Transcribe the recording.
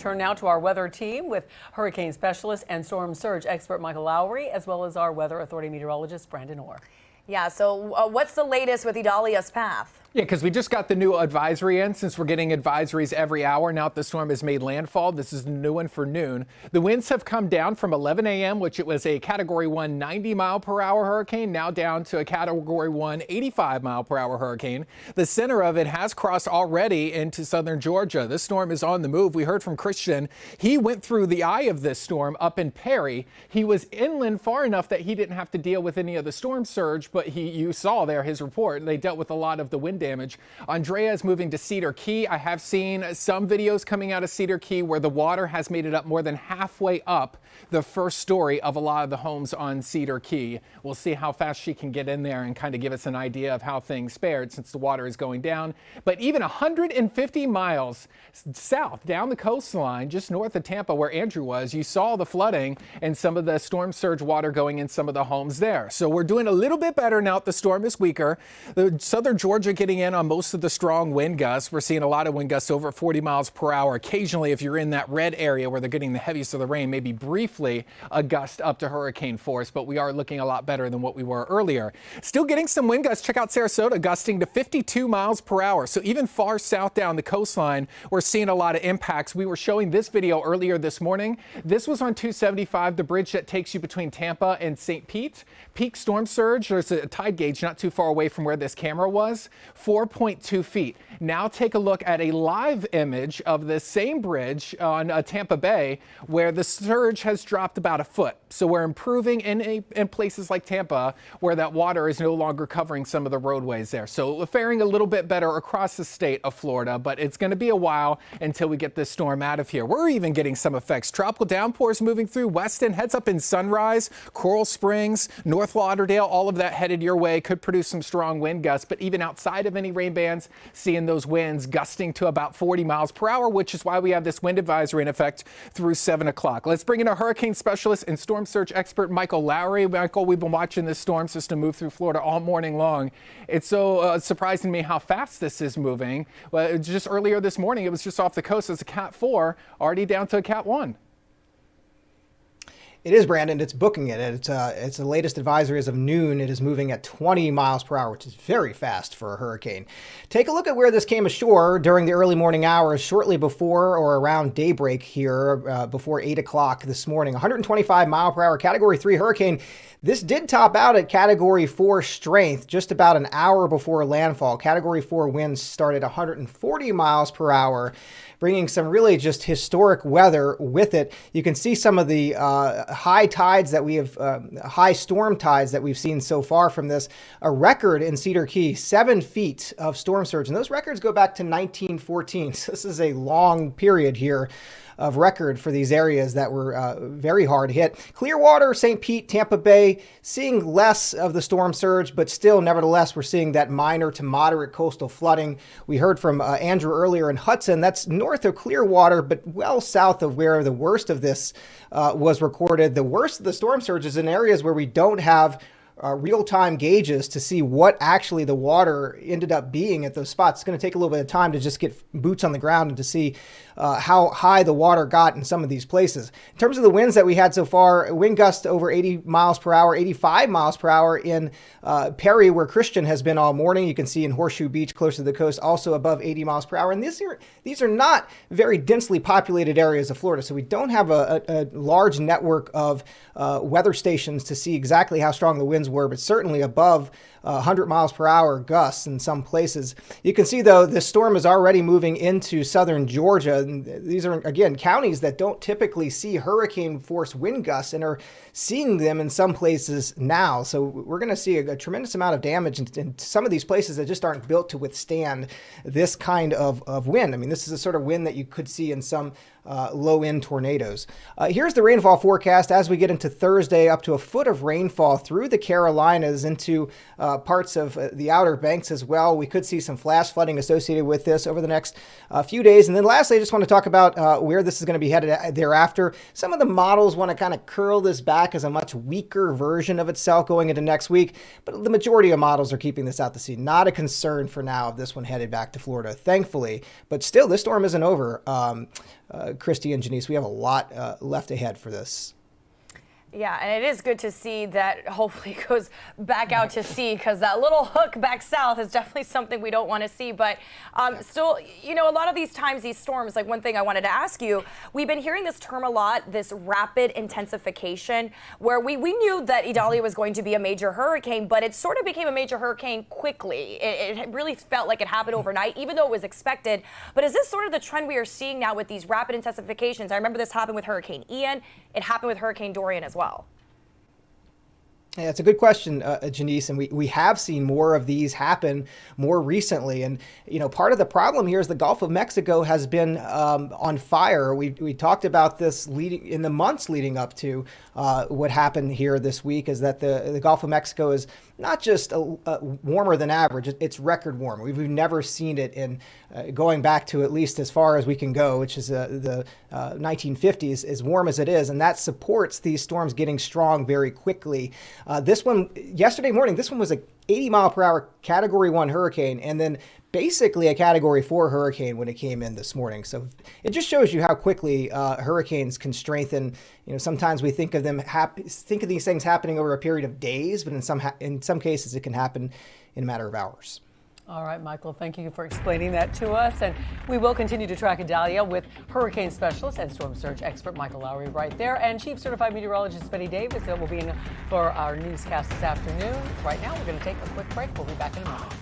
Turn now to our weather team with hurricane specialist and storm surge expert Michael Lowry, as well as our Weather Authority meteorologist Brandon Orr. Yeah, so what's the latest with Idalia's path? Yeah, because we just got the new advisory in. Since we're getting advisories every hour now that the storm has made landfall, this is the new one for noon. The winds have come down from 11 a.m., which it was a Category 1 90-mile-per-hour hurricane, now down to a Category 1 85-mile-per-hour hurricane. The center of it has crossed already into southern Georgia. This storm is on the move. We heard from Christian. He went through the eye of this storm up in Perry. He was inland far enough that he didn't have to deal with any of the storm surge, but you saw there his report. They dealt with a lot of the wind damage. Andrea is moving to Cedar Key. I have seen some videos coming out of Cedar Key where the water has made it up more than halfway up the first story of a lot of the homes on Cedar Key. We'll see how fast she can get in there and kind of give us an idea of how things fared since the water is going down. But even 150 miles south down the coastline, just north of Tampa where Andrew was, you saw the flooding and some of the storm surge water going in some of the homes there. So we're doing a little bit better now that the storm is weaker. The southern Georgia getting in on most of the strong wind gusts. We're seeing a lot of wind gusts over 40 miles per hour. Occasionally, if you're in that red area where they're getting the heaviest of the rain, maybe briefly a gust up to hurricane force, but we are looking a lot better than what we were earlier. Still getting some wind gusts. Check out Sarasota gusting to 52 miles per hour. So even far south down the coastline, we're seeing a lot of impacts. We were showing this video earlier this morning. This was on 275, the bridge that takes you between Tampa and St. Pete. Peak storm surge, there's a tide gauge not too far away from where this camera was, 4.2 feet. Now take a look at a live image of the same bridge on Tampa Bay where the surge has dropped about a foot. So we're improving in places like Tampa where that water is no longer covering some of the roadways there. So we're faring a little bit better across the state of Florida, but it's going to be a while until we get this storm out of here. We're even getting some effects. Tropical downpours moving through Weston, heads up in Sunrise, Coral Springs, North Lauderdale, all of that headed your way. Could produce some strong wind gusts, but even outside of any rain bands, seeing those winds gusting to about 40 miles per hour, which is why we have this wind advisory in effect through 7 o'clock. Let's bring in our hurricane specialist and storm surge expert, Michael Lowry. Michael, we've been watching this storm system move through Florida all morning long. It's so surprising to me how fast this is moving. Well, just earlier this morning, it was just off the coast as a Cat 4, already down to a Cat 1. It is, Brandon. It's booking it. It's the latest advisory as of noon. It is moving at 20 miles per hour, which is very fast for a hurricane. Take a look at where this came ashore during the early morning hours, shortly before or around daybreak here, before 8 o'clock this morning. 125 mile per hour Category 3 hurricane. This did top out at Category 4 strength just about an hour before landfall. Category 4 winds started 140 miles per hour, bringing some really just historic weather with it. You can see some of the high tides that we have, high storm tides that we've seen so far from this. A record in Cedar Key, 7 feet of storm surge. And those records go back to 1914. So this is a long period here of record for these areas that were very hard hit. Clearwater, St. Pete, Tampa Bay, seeing less of the storm surge, but still, nevertheless, we're seeing that minor to moderate coastal flooding. We heard from Andrew earlier in Hudson. That's north of Clearwater, but well south of where the worst of this was recorded. The worst of the storm surge is in areas where we don't have real-time gauges to see what actually the water ended up being at those spots. It's going to take a little bit of time to just get boots on the ground and to see how high the water got in some of these places. In terms of the winds that we had so far, wind gusts over 80 miles per hour, 85 miles per hour in Perry, where Christian has been all morning. You can see in Horseshoe Beach, close to the coast, also above 80 miles per hour. And these are not very densely populated areas of Florida, so we don't have a large network of weather stations to see exactly how strong the winds were, but certainly above 100 miles per hour gusts in some places. You can see, though, this storm is already moving into southern Georgia. And these are, again, counties that don't typically see hurricane force wind gusts and are seeing them in some places now. So we're going to see a tremendous amount of damage in some of these places that just aren't built to withstand this kind of wind. I mean, this is the sort of wind that you could see in some low-end tornadoes. Here's the rainfall forecast as we get into Thursday. Up to a foot of rainfall through the Carolinas into parts of the Outer Banks as well. We could see some flash flooding associated with this over the next few days. And then lastly, I just want to talk about where this is going to be headed thereafter. Some of the models want to kind of curl this back as a much weaker version of itself going into next week, but the majority of models are keeping this out to sea. Not a concern for now of this one headed back to Florida, thankfully. But still, this storm isn't over. Christy and Janice, we have a lot left ahead for this. Yeah, and it is good to see that hopefully it goes back out to sea, because that little hook back south is definitely something we don't want to see. But still, you know, a lot of these times, these storms, like one thing I wanted to ask you, we've been hearing this term a lot, this rapid intensification, where we knew that Idalia was going to be a major hurricane, but it sort of became a major hurricane quickly. It really felt like it happened overnight, even though it was expected. But is this sort of the trend we are seeing now with these rapid intensifications? I remember this happened with Hurricane Ian. It happened with Hurricane Dorian as well. Yeah, it's a good question, Janice, and we have seen more of these happen more recently. And, you know, part of the problem here is the Gulf of Mexico has been on fire. We talked about this in the months leading up to what happened here this week, is that the Gulf of Mexico is not just warmer than average, it's record warm. We've never seen it in going back to at least as far as we can go, which is the 1950s, as warm as it is. And that supports these storms getting strong very quickly. This one, yesterday morning, this one was a 80-mile-per-hour Category 1 hurricane, and then basically a Category 4 hurricane when it came in this morning. So it just shows you how quickly hurricanes can strengthen. You know, sometimes we think of these things happening over a period of days, but in some cases it can happen in a matter of hours. All right, Michael, thank you for explaining that to us. And we will continue to track Idalia with hurricane specialist and storm surge expert Michael Lowry right there, and Chief Certified Meteorologist Betty Davis will be in for our newscast this afternoon. Right now, we're going to take a quick break. We'll be back in a moment.